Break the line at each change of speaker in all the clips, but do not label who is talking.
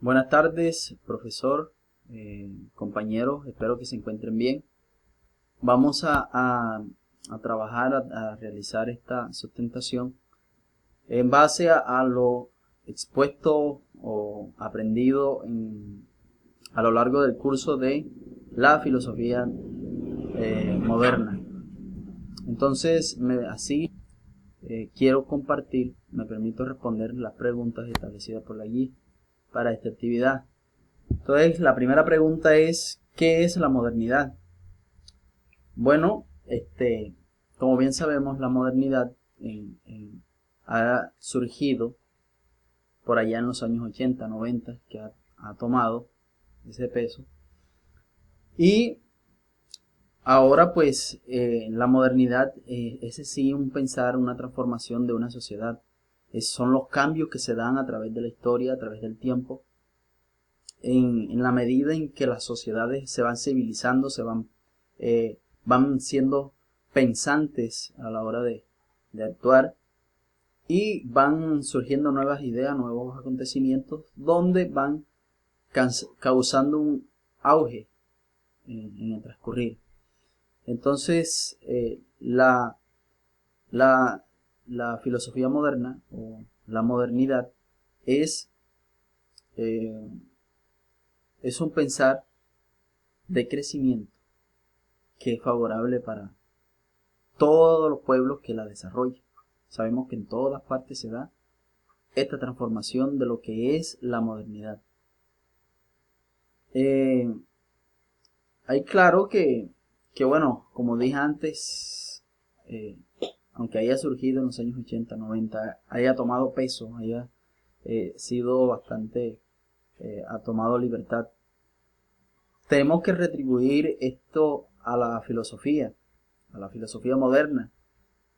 Buenas tardes, profesor, compañeros, espero que se encuentren bien. Vamos a trabajar, a realizar esta sustentación en base a lo expuesto o aprendido a lo largo del curso de la filosofía moderna. Entonces, quiero compartir, me permito responder las preguntas establecidas por la guía para esta actividad. Entonces, la primera pregunta es, ¿qué es la modernidad? Bueno, como bien sabemos, la modernidad ha surgido por allá en los años 80, 90, que ha tomado ese peso. Y ahora, pues, la modernidad es sí un pensar, una transformación de una sociedad. Son los cambios que se dan a través de la historia, a través del tiempo, en la medida en que las sociedades se van civilizando, van siendo pensantes a la hora de actuar, y van surgiendo nuevas ideas, nuevos acontecimientos, donde van causando un auge en el transcurrir. Entonces, la, la filosofía moderna o la modernidad es un pensar de crecimiento que es favorable para todos los pueblos que la desarrollan. Sabemos que en todas partes se da esta transformación de lo que es la modernidad. Hay claro bueno, como dije antes, aunque haya surgido en los años 80, 90, haya tomado peso, haya sido bastante, ha tomado libertad, tenemos que retribuir esto a la filosofía moderna,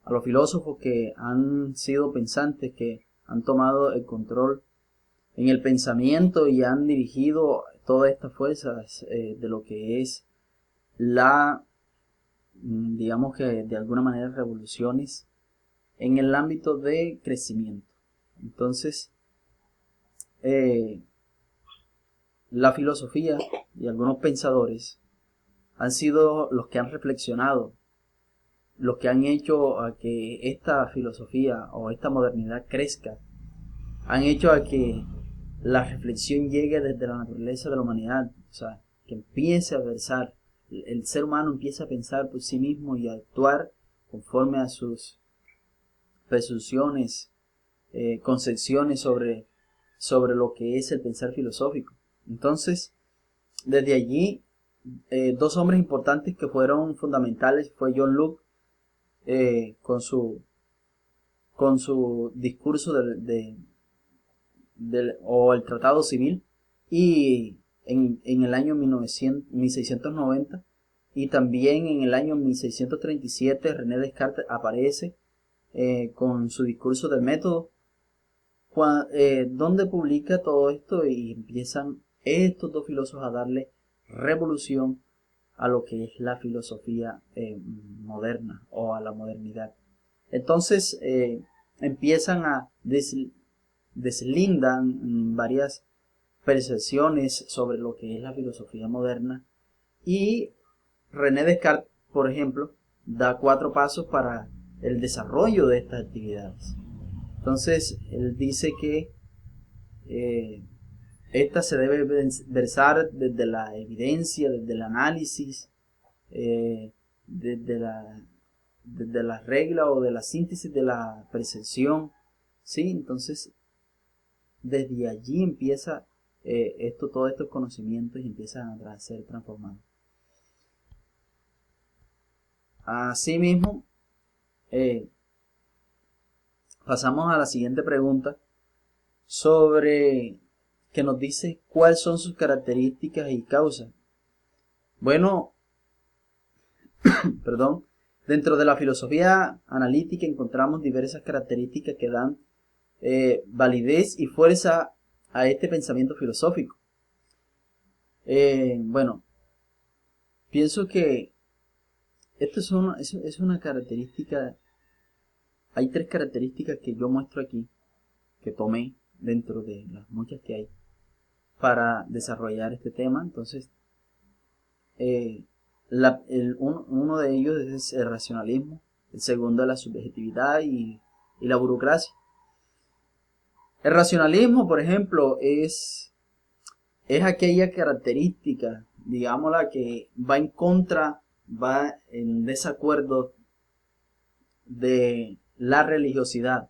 a los filósofos que han sido pensantes, que han tomado el control en el pensamiento y han dirigido todas estas fuerzas de lo que es digamos que de alguna manera, revoluciones en el ámbito de crecimiento. Entonces, la filosofía y algunos pensadores han sido los que han reflexionado, los que han hecho a que esta filosofía o esta modernidad crezca, han hecho a que la reflexión llegue desde la naturaleza de la humanidad, o sea, que empiece a pensar, el ser humano empieza a pensar por sí mismo y a actuar conforme a sus presunciones, concepciones sobre lo que es el pensar filosófico. Entonces, desde allí, dos hombres importantes que fueron fundamentales fue John Locke, con su discurso o el Tratado Civil, y en el año 1690, y también en el año 1637 René Descartes aparece con su discurso del método, donde publica todo esto y empiezan estos dos filósofos a darle revolución a lo que es la filosofía moderna o a la modernidad. Entonces empiezan a deslindan varias percepciones sobre lo que es la filosofía moderna, y René Descartes, por ejemplo, da 4 pasos para el desarrollo de estas actividades. Entonces, él dice que esta se debe versar desde la evidencia, desde el análisis, desde la regla o de la síntesis de la percepción, ¿sí? Entonces, desde allí empieza todos estos conocimientos y empiezan a ser transformados. Asimismo, pasamos a la siguiente pregunta, que nos dice cuáles son sus características y causas. Bueno, perdón, dentro de la filosofía analítica encontramos diversas características que dan validez y fuerza a este pensamiento filosófico. Bueno, pienso que esto es una característica. Hay 3 características que yo muestro aquí, que tomé dentro de las muchas que hay, para desarrollar este tema. Entonces, uno de ellos es el racionalismo, el segundo es la subjetividad y la burocracia. El racionalismo, por ejemplo, es aquella característica, digámosla, que va en desacuerdo de la religiosidad,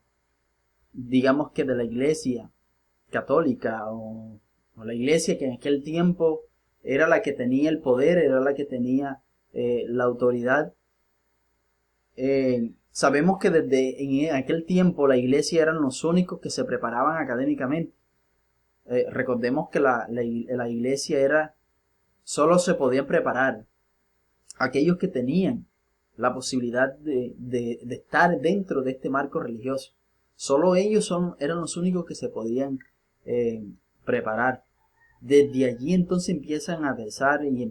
digamos que de la iglesia católica o la iglesia que en aquel tiempo era la que tenía el poder, era la que tenía la autoridad. Sabemos que desde en aquel tiempo la iglesia eran los únicos que se preparaban académicamente. Recordemos que la iglesia solo se podían preparar aquellos que tenían la posibilidad de estar dentro de este marco religioso. Solo ellos eran los únicos que se podían preparar. Desde allí entonces empiezan a pensar y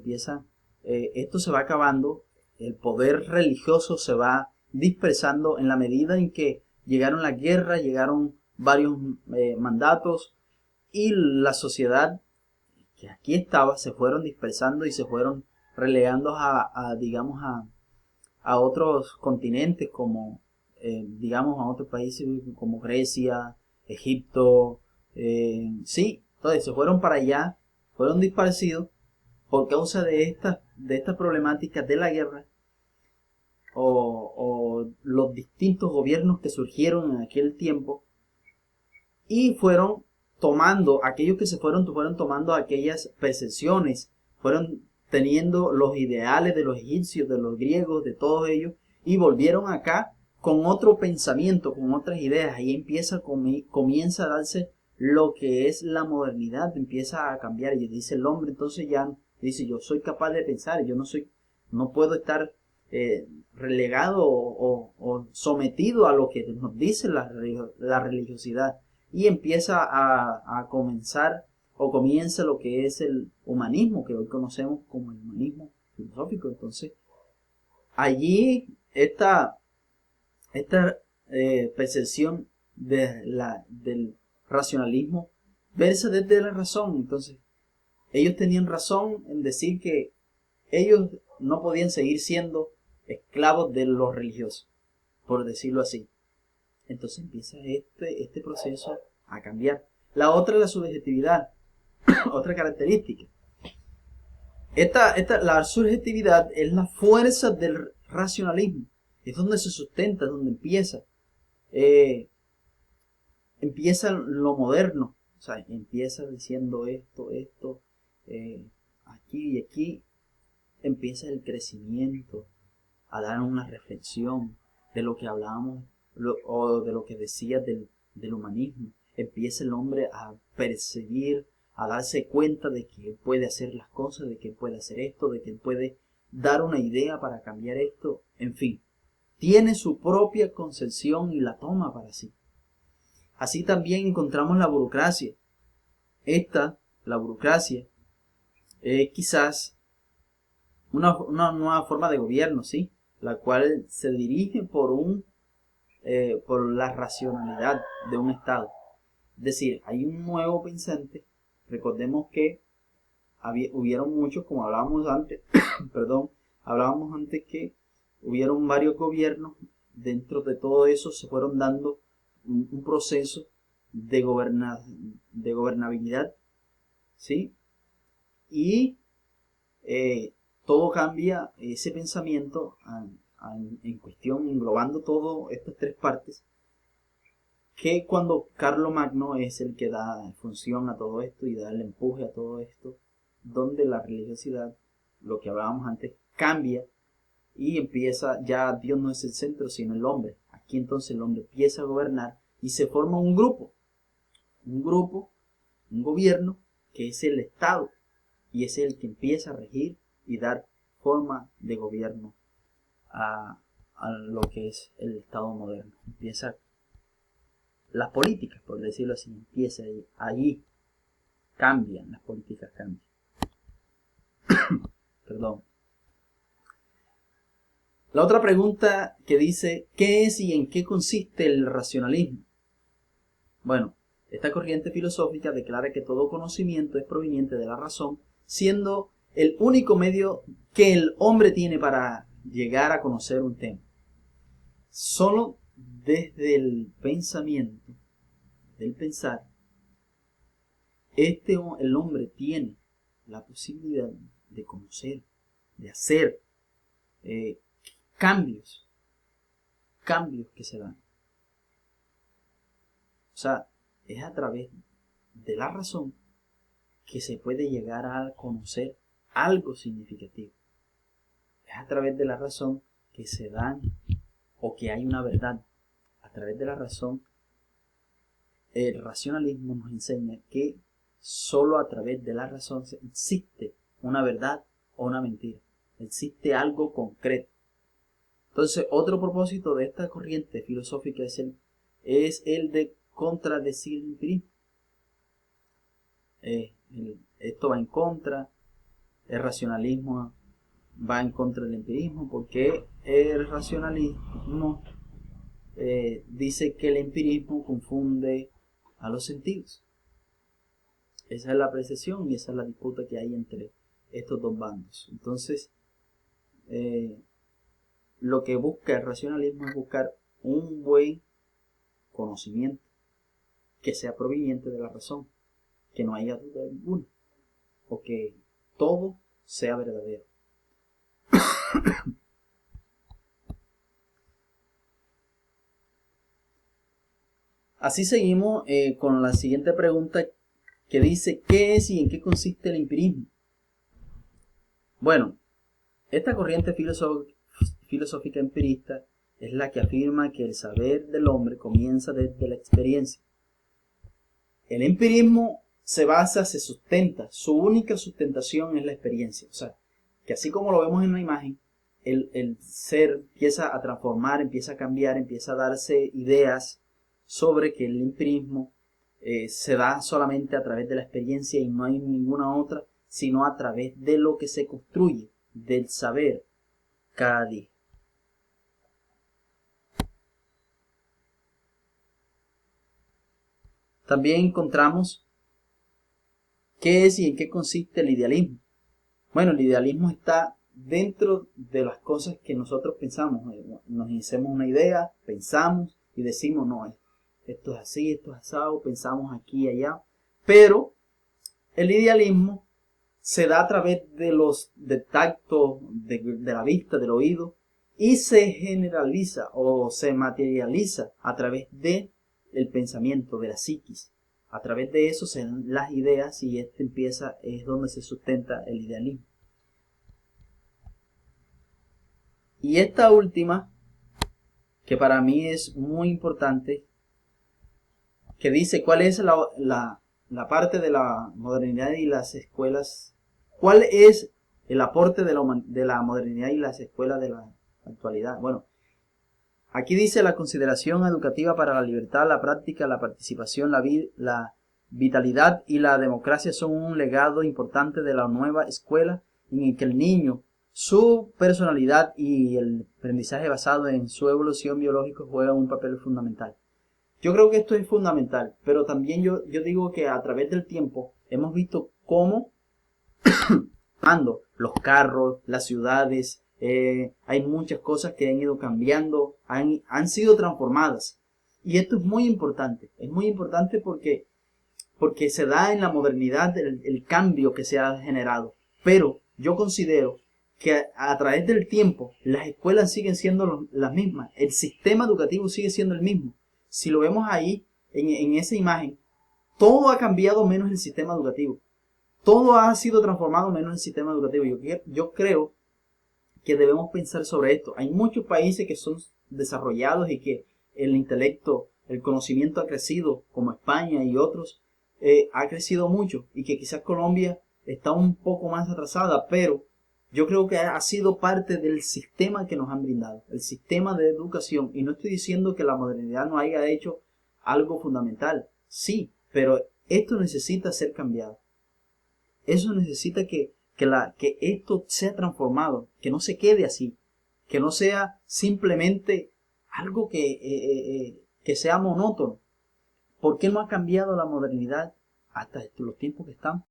esto se va acabando, el poder religioso se va dispersando en la medida en que llegaron las guerras, llegaron varios mandatos y la sociedad que aquí estaba se fueron dispersando y se fueron relegando digamos a otros continentes como digamos a otros países como Grecia, Egipto, sí, entonces se fueron para allá, fueron disparcidos por causa de estas problemáticas de la guerra o los distintos gobiernos que surgieron en aquel tiempo y fueron tomando, aquellos que fueron tomando aquellas percepciones, fueron teniendo los ideales de los egipcios, de los griegos, de todos ellos, y volvieron acá con otro pensamiento, con otras ideas. Ahí comienza a darse lo que es la modernidad, empieza a cambiar, y dice el hombre, entonces ya dice, yo soy capaz de pensar, no puedo estar relegado o sometido a lo que nos dice la religiosidad. Y empieza a comenzar o comienza lo que es el humanismo, que hoy conocemos como el humanismo filosófico. Entonces, allí esta percepción del racionalismo verse desde la razón. Entonces, ellos tenían razón en decir que ellos no podían seguir siendo esclavos de los religiosos, por decirlo así. Entonces empieza este proceso a cambiar. La otra es la subjetividad, otra característica. La subjetividad es la fuerza del racionalismo, es donde se sustenta, donde empieza lo moderno, o sea, empieza diciendo esto, aquí y aquí, empieza el crecimiento, a dar una reflexión de lo que hablábamos o de lo que decía del humanismo. Empieza el hombre a percibir, a darse cuenta de que él puede hacer las cosas, de que él puede hacer esto, de que él puede dar una idea para cambiar esto, en fin. Tiene su propia concepción y la toma para sí. Así también encontramos la burocracia. La burocracia, es quizás una nueva forma de gobierno, ¿sí? La cual se dirige por la racionalidad de un Estado. Es decir, hay un nuevo pensante. Recordemos que hubieron muchos, como hablábamos antes, hablábamos antes que hubieron varios gobiernos. Dentro de todo eso se fueron dando un proceso de gobernabilidad, ¿sí? Y todo cambia, ese pensamiento en cuestión, englobando todas estas tres partes, que cuando Carlomagno es el que da función a todo esto y da el empuje a todo esto, donde la religiosidad, lo que hablábamos antes, cambia y empieza, ya Dios no es el centro sino el hombre. Aquí entonces el hombre empieza a gobernar y se forma un gobierno que es el Estado, y es el que empieza a regir y dar forma de gobierno a lo que es el Estado moderno. Empieza las políticas, por decirlo así, empieza allí, cambian, las políticas cambian. Perdón. La otra pregunta que dice, ¿qué es y en qué consiste el racionalismo? Bueno, Esta corriente filosófica declara que todo conocimiento es proveniente de la razón, siendo el único medio que el hombre tiene para llegar a conocer un tema. Solo desde el pensamiento, del pensar, el hombre tiene la posibilidad de conocer, de hacer cambios que se dan. O sea, es a través de la razón que se puede llegar a conocer algo significativo. Es a través de la razón que se dan o que hay una verdad. A través de la razón, el racionalismo nos enseña que solo a través de la razón existe una verdad o una mentira. Existe algo concreto. Entonces, otro propósito de esta corriente filosófica es el de contradecir el empirismo. Esto va en contra, el racionalismo va en contra del empirismo, porque el racionalismo dice que el empirismo confunde a los sentidos. Esa es la apreciación y esa es la disputa que hay entre estos dos bandos. Entonces, lo que busca el racionalismo es buscar un buen conocimiento que sea proveniente de la razón, que no haya duda ninguna, o que todo sea verdadero. Así seguimos con la siguiente pregunta que dice: ¿qué es y en qué consiste el empirismo? Bueno, esta corriente filosófica empirista es la que afirma que el saber del hombre comienza desde la experiencia. El empirismo se sustenta, su única sustentación es la experiencia. O sea, que así como lo vemos en la imagen, el ser empieza a transformar, empieza a cambiar, empieza a darse ideas sobre que el empirismo se da solamente a través de la experiencia y no hay ninguna otra, sino a través de lo que se construye, del saber cada día. También encontramos qué es y en qué consiste el idealismo. Bueno, el idealismo está dentro de las cosas que nosotros pensamos. Nos hacemos una idea, pensamos y decimos: no, esto es así, esto es asado, pensamos aquí y allá. Pero el idealismo se da a través del tacto, de la vista, del oído, y se generaliza o se materializa a través del pensamiento, de la psiquis. A través de eso se dan las ideas y es donde se sustenta el idealismo. Y esta última, que para mí es muy importante, que dice cuál es la parte de la modernidad y las escuelas, cuál es el aporte de la modernidad y las escuelas de la actualidad. Bueno, aquí dice: la consideración educativa para la libertad, la práctica, la participación, la vitalidad y la democracia son un legado importante de la nueva escuela en el que el niño, su personalidad y el aprendizaje basado en su evolución biológica juegan un papel fundamental. Yo creo que esto es fundamental, pero también yo digo que a través del tiempo hemos visto cómo los carros, las ciudades, hay muchas cosas que han ido cambiando, han sido transformadas. Y esto es muy importante porque se da en la modernidad el cambio que se ha generado. Pero yo considero que a través del tiempo las escuelas siguen siendo las mismas, el sistema educativo sigue siendo el mismo. Si lo vemos ahí, en esa imagen, todo ha cambiado menos el sistema educativo. Todo ha sido transformado menos el sistema educativo. Yo creo que debemos pensar sobre esto. Hay muchos países que son desarrollados y que el intelecto, el conocimiento ha crecido, como España y otros, ha crecido mucho, y que quizás Colombia está un poco más atrasada, pero yo creo que ha sido parte del sistema que nos han brindado, el sistema de educación. Y no estoy diciendo que la modernidad no haya hecho algo fundamental, sí, pero esto necesita ser cambiado. Eso necesita que esto sea transformado, que no se quede así, que no sea simplemente algo que sea monótono. ¿Por qué no ha cambiado la modernidad hasta los tiempos que estamos?